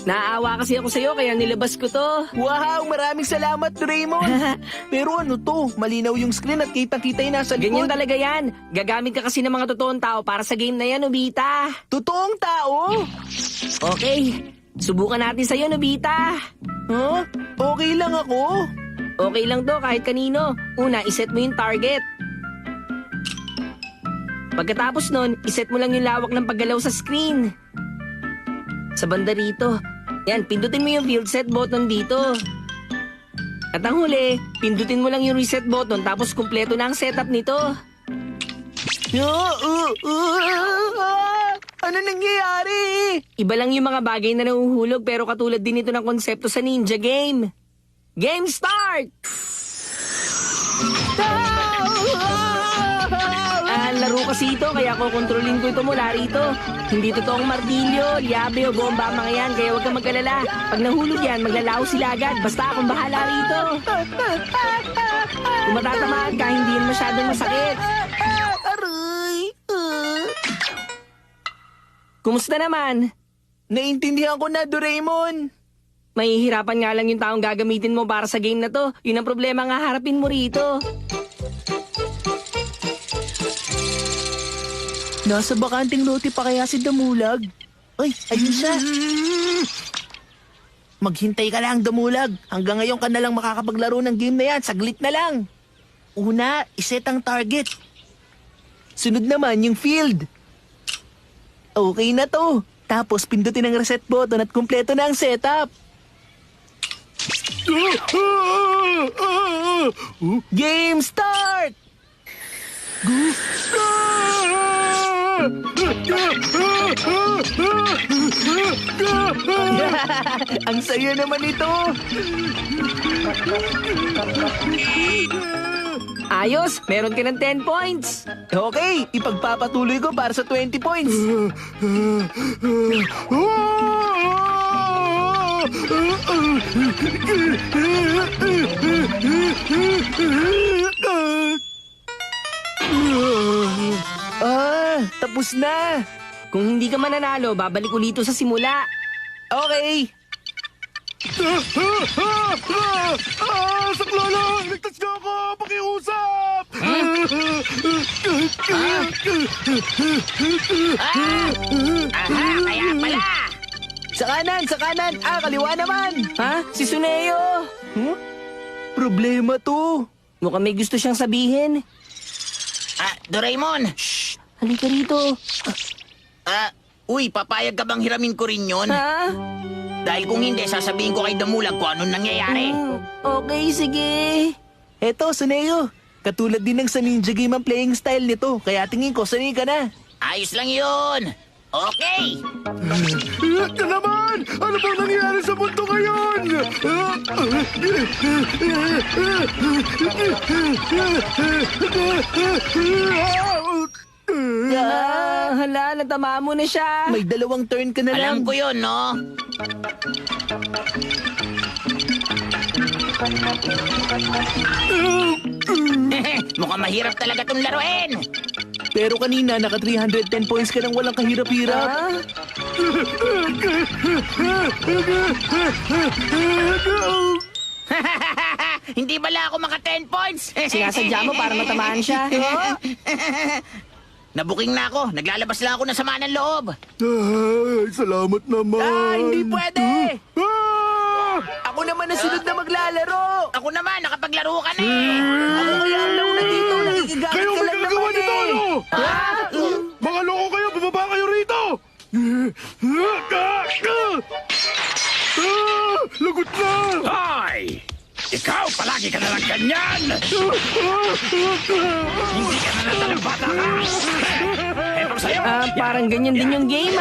Naaawa kasi ako sa'yo kaya nilabas ko to. Wow, maraming salamat, Doraemon. Pero ano to, malinaw yung screen at kitang-kita yung nasa Ganyan likod. talaga yan. Gagamit ka kasi ng mga totoong tao para sa game na yan, Nobita. Totoong tao? Okay, subukan natin sa'yo, Nobita. Huh? Okay lang ako. Okay lang to kahit kanino. Una, iset mo yung target. Pagkatapos nun, iset mo lang yung lawak ng paggalaw sa screen. Sa banda rito. Yan, pindutin mo yung field set button dito. At ang huli, pindutin mo lang yung reset button tapos kumpleto na ang setup nito. Ano nangyayari? Iba lang yung mga bagay na nahuhulog pero katulad din ito ng konsepto sa Ninja Game. Game start! Laro kasi ito kaya kokontrolin ko ito mula rito. Hindi totoong martilyo, liabe o bomba ang mga yan kaya huwag kang mag-alala. Pag nahulog yan, maglalaho sila agad. Basta akong bahala rito. Kung matatamaan ka, hindi yan masyadong masakit. Aray! Kumusta naman? Naintindihan ko na, Doraemon. Mahihirapan nga lang yung taong gagamitin mo para sa game na to. Yun ang problema nga harapin mo rito. Nasa bakanting lote pa kaya si Damulag? Ay, ayun siya. Maghintay ka lang, Damulag. Hanggang ngayon ka na lang makakapaglaro ng game na yan. Saglit na lang. Una, iset ang target. Sunod naman yung field. Okay na to. Tapos pindutin ang reset button at kumpleto na ang setup. Game start! Ang saya naman ito. Ayos, meron ka ng 10 points. Okay, ipagpapatuloy ko para sa 20 points. Tapos na. Kung hindi ka mananalo, babalik ulito sa simula. Okay. Saklolo! Ligtas ka ako! Pakiusap! Aha, kaya pala! Sa kanan, sa kanan. Kaliwa naman. Ha? Si Suneo! Huh? Problema to. Mukhang may gusto siyang sabihin. Doraemon! Halika rito. Uy, papayag ka bang hiramin ko rin yun? Ha? Dahil kung hindi, sasabihin ko kay Damulag kung anong nangyayari. Okay, sige. Eto, Suneo. Katulad din ng sa Ninja Game ang playing style nito. Kaya tingin ko, sanay ka na. Ayos lang yun! Okay! Ito naman! Ano bang nangyayari sa mundo ngayon? Hala, natamaan mo na siya. May dalawang turn ka na lang. Alam ko yun, no? Mukhang mahirap talaga itong laruin. Pero kanina, naka 310 points ka nang walang kahirap-hirap. Ha? Hindi bala ako maka 10 points. Sinasadya mo para matamaan siya. Nabuking na ako. Naglalabas lang ako ng sama ng loob. Ay, salamat naman. Hindi pwede. Ah! Ako naman na sunod na maglalaro. Ako naman, nakapaglaro ka na. Ako kaya ang nauna dito. Nakikigamit Kayo ka may lang nagawa naman nito, ano? eh. Mga loko kayo, bababa kayo rito! Lagot na! Hoy! Ikaw, palagi ka na lang ganyan! Hindi ka na natalang bata ka! Eto sa'yo! Parang ganyan din yung game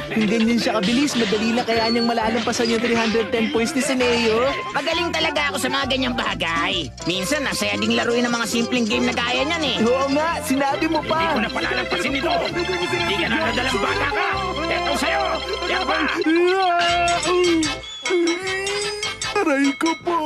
Kung ganyan siya kabilis, madali lang kaya niyang malalampasan yung 310 points ni Suneo. Magaling talaga ako sa mga ganyang bagay. Minsan, nasaya ding laruin ng mga simpleng game na gaya niyan eh. Oo nga, sinabi mo Hindi ko pa. na palalampasin ito! Hindi ka na natalang bata ka! Eto sa'yo! Yan ba? Aray ko po!